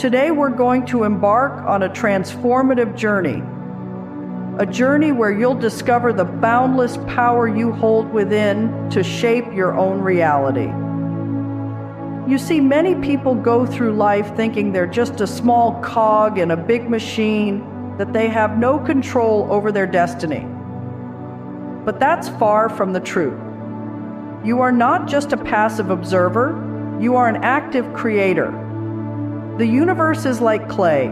Today we're going to embark on a transformative journey. A journey where you'll discover the boundless power you hold within to shape your own reality. You see, many people go through life thinking they're just a small cog in a big machine, that they have no control over their destiny. But that's far from the truth. You are not just a passive observer, you are an active creator. The universe is like clay,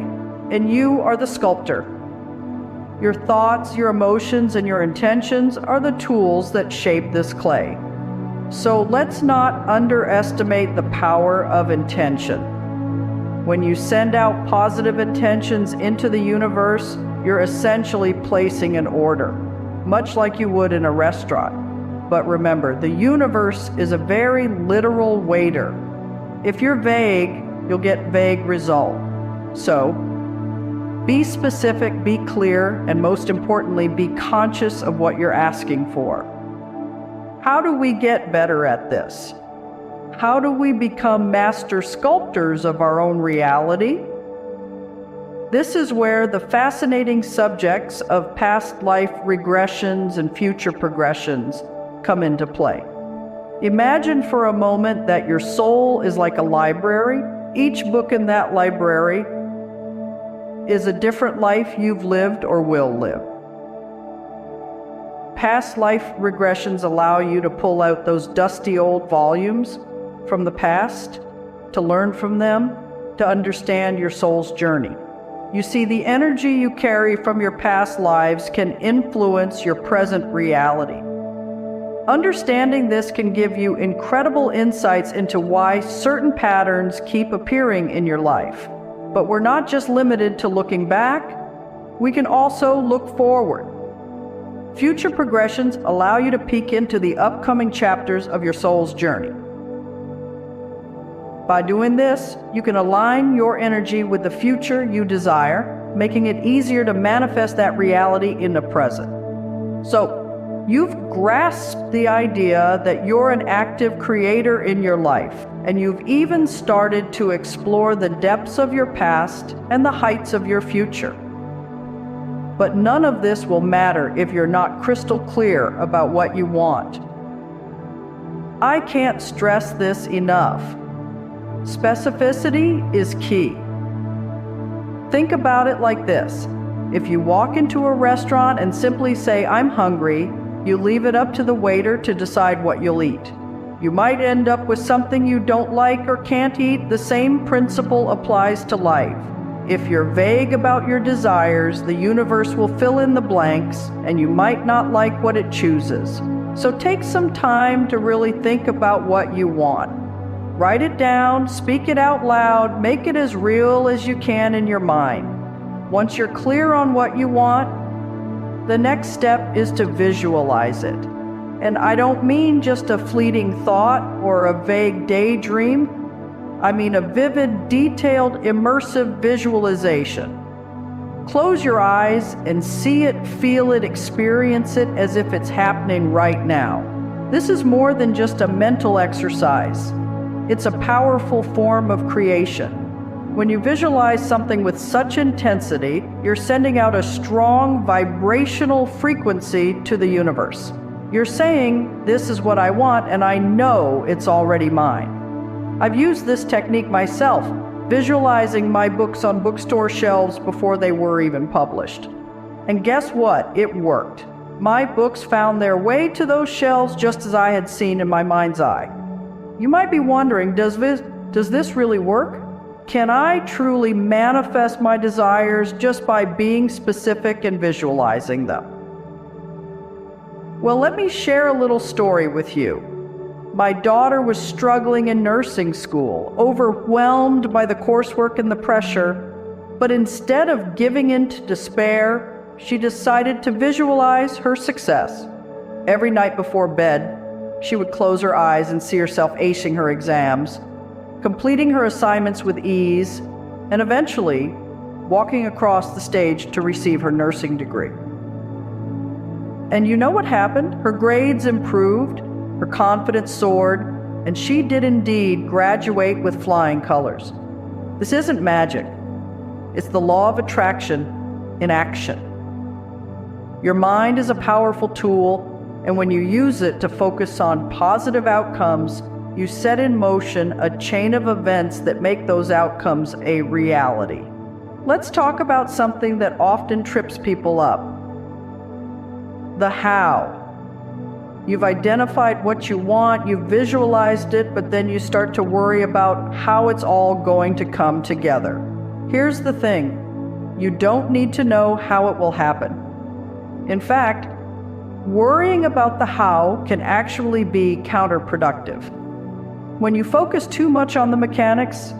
and you are the sculptor. Your thoughts, your emotions, and your intentions are the tools that shape this clay. So let's not underestimate the power of intention. When you send out positive intentions into the universe, you're essentially placing an order, much like you would in a restaurant. But remember, the universe is a very literal waiter. If you're vague, you'll get vague results. So, be specific, be clear, and most importantly, be conscious of what you're asking for. How do we get better at this? How do we become master sculptors of our own reality? This is where the fascinating subjects of past life regressions and future progressions come into play. Imagine for a moment that your soul is like a library. Each book in that library is a different life you've lived or will live. Past life regressions allow you to pull out those dusty old volumes from the past, to learn from them, to understand your soul's journey. You see, the energy you carry from your past lives can influence your present reality. Understanding this can give you incredible insights into why certain patterns keep appearing in your life. But we're not just limited to looking back, we can also look forward. Future progressions allow you to peek into the upcoming chapters of your soul's journey. By doing this, you can align your energy with the future you desire, making it easier to manifest that reality in the present. So, you've grasped the idea that you're an active creator in your life, and you've even started to explore the depths of your past and the heights of your future. But none of this will matter if you're not crystal clear about what you want. I can't stress this enough. Specificity is key. Think about it like this. If you walk into a restaurant and simply say, "I'm hungry," you leave it up to the waiter to decide what you'll eat. You might end up with something you don't like or can't eat. The same principle applies to life. If you're vague about your desires, the universe will fill in the blanks, and you might not like what it chooses. So take some time to really think about what you want. Write it down, speak it out loud, make it as real as you can in your mind. Once you're clear on what you want, the next step is to visualize it. And I don't mean just a fleeting thought or a vague daydream. I mean a vivid, detailed, immersive visualization. Close your eyes and see it, feel it, experience it as if it's happening right now. This is more than just a mental exercise. It's a powerful form of creation. When you visualize something with such intensity, you're sending out a strong vibrational frequency to the universe. You're saying, "This is what I want, and I know it's already mine." I've used this technique myself, visualizing my books on bookstore shelves before they were even published. And guess what? It worked. My books found their way to those shelves just as I had seen in my mind's eye. You might be wondering, does this really work? Can I truly manifest my desires just by being specific and visualizing them? Well, let me share a little story with you. My daughter was struggling in nursing school, overwhelmed by the coursework and the pressure, but instead of giving in to despair, she decided to visualize her success. Every night before bed, she would close her eyes and see herself acing her exams, completing her assignments with ease, and eventually walking across the stage to receive her nursing degree. And you know what happened? Her grades improved, her confidence soared, and she did indeed graduate with flying colors. This isn't magic. It's the law of attraction in action. Your mind is a powerful tool, and when you use it to focus on positive outcomes, you set in motion a chain of events that make those outcomes a reality. Let's talk about something that often trips people up: the how. You've identified what you want, you've visualized it, but then you start to worry about how it's all going to come together. Here's the thing: you don't need to know how it will happen. In fact, worrying about the how can actually be counterproductive. When you focus too much on the mechanics,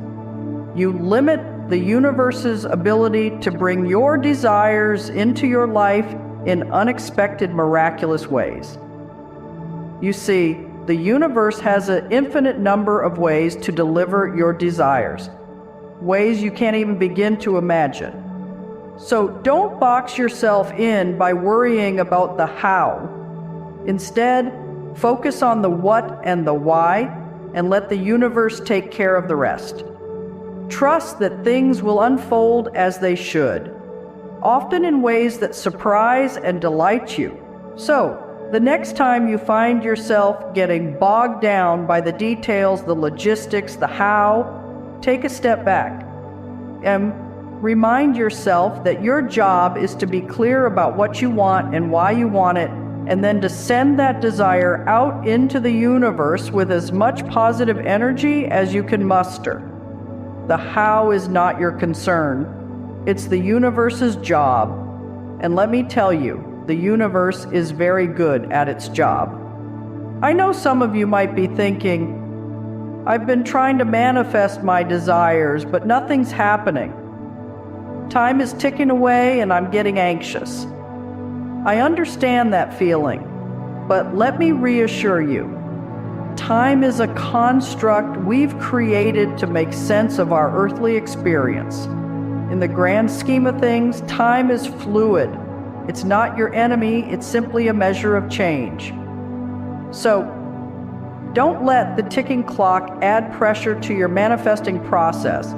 you limit the universe's ability to bring your desires into your life in unexpected, miraculous ways. You see, the universe has an infinite number of ways to deliver your desires, ways you can't even begin to imagine. So don't box yourself in by worrying about the how. Instead, focus on the what and the why, and let the universe take care of the rest. Trust that things will unfold as they should, often in ways that surprise and delight you. So, the next time you find yourself getting bogged down by the details, the logistics, the how, take a step back and remind yourself that your job is to be clear about what you want and why you want it, and then to send that desire out into the universe with as much positive energy as you can muster. The how is not your concern. It's the universe's job. And let me tell you, the universe is very good at its job. I know some of you might be thinking, I've been trying to manifest my desires, but nothing's happening. Time is ticking away and I'm getting anxious. I understand that feeling, but let me reassure you, time is a construct we've created to make sense of our earthly experience. In the grand scheme of things, time is fluid. It's not your enemy, it's simply a measure of change. So, don't let the ticking clock add pressure to your manifesting process.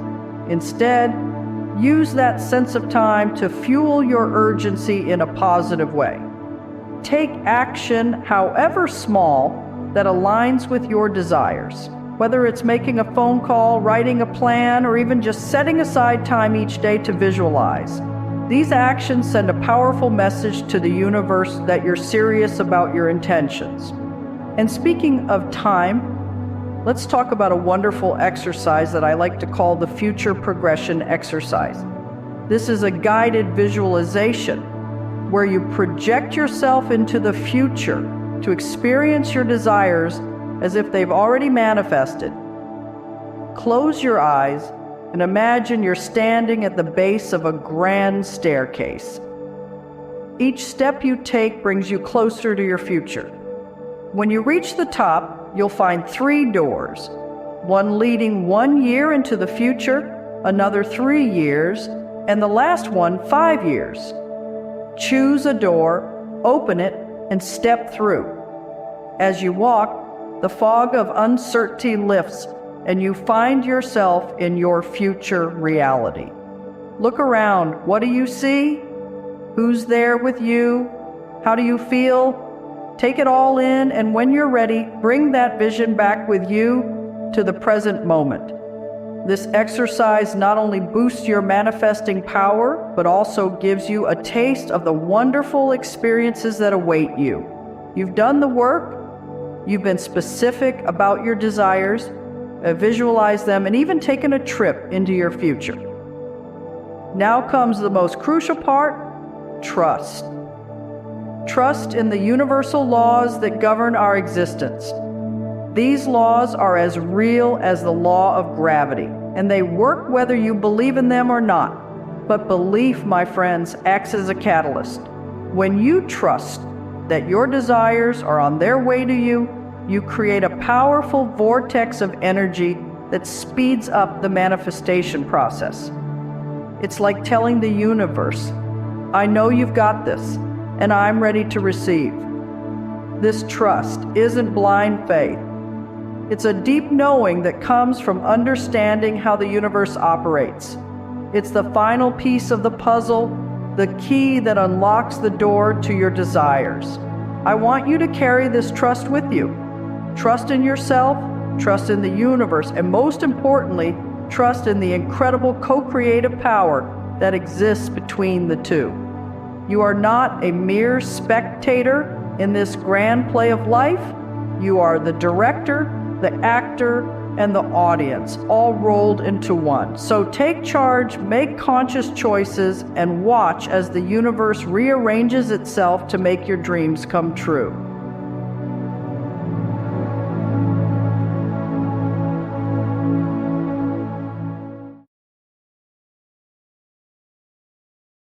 Instead, use that sense of time to fuel your urgency in a positive way. Take action, however small, that aligns with your desires. Whether it's making a phone call, writing a plan, or even just setting aside time each day to visualize. These actions send a powerful message to the universe that you're serious about your intentions. And speaking of time, let's talk about a wonderful exercise that I like to call the future progression exercise. This is a guided visualization where you project yourself into the future to experience your desires as if they've already manifested. Close your eyes and imagine you're standing at the base of a grand staircase. Each step you take brings you closer to your future. When you reach the top, you'll find 3 doors, one leading 1 year into the future, another 3 years, and the last one 5 years. Choose a door, open it, and step through. As you walk, the fog of uncertainty lifts, and you find yourself in your future reality. Look around. What do you see? Who's there with you? How do you feel? Take it all in, and when you're ready, bring that vision back with you to the present moment. This exercise not only boosts your manifesting power, but also gives you a taste of the wonderful experiences that await you. You've done the work, you've been specific about your desires, visualized them, and even taken a trip into your future. Now comes the most crucial part: trust. Trust in the universal laws that govern our existence. These laws are as real as the law of gravity, and they work whether you believe in them or not. But belief, my friends, acts as a catalyst. When you trust that your desires are on their way to you, you create a powerful vortex of energy that speeds up the manifestation process. It's like telling the universe, I know you've got this, and I'm ready to receive. This trust isn't blind faith. It's a deep knowing that comes from understanding how the universe operates. It's the final piece of the puzzle, the key that unlocks the door to your desires. I want you to carry this trust with you. Trust in yourself, trust in the universe, and most importantly, trust in the incredible co-creative power that exists between the two. You are not a mere spectator in this grand play of life. You are the director, the actor, and the audience, all rolled into one. So take charge, make conscious choices, and watch as the universe rearranges itself to make your dreams come true.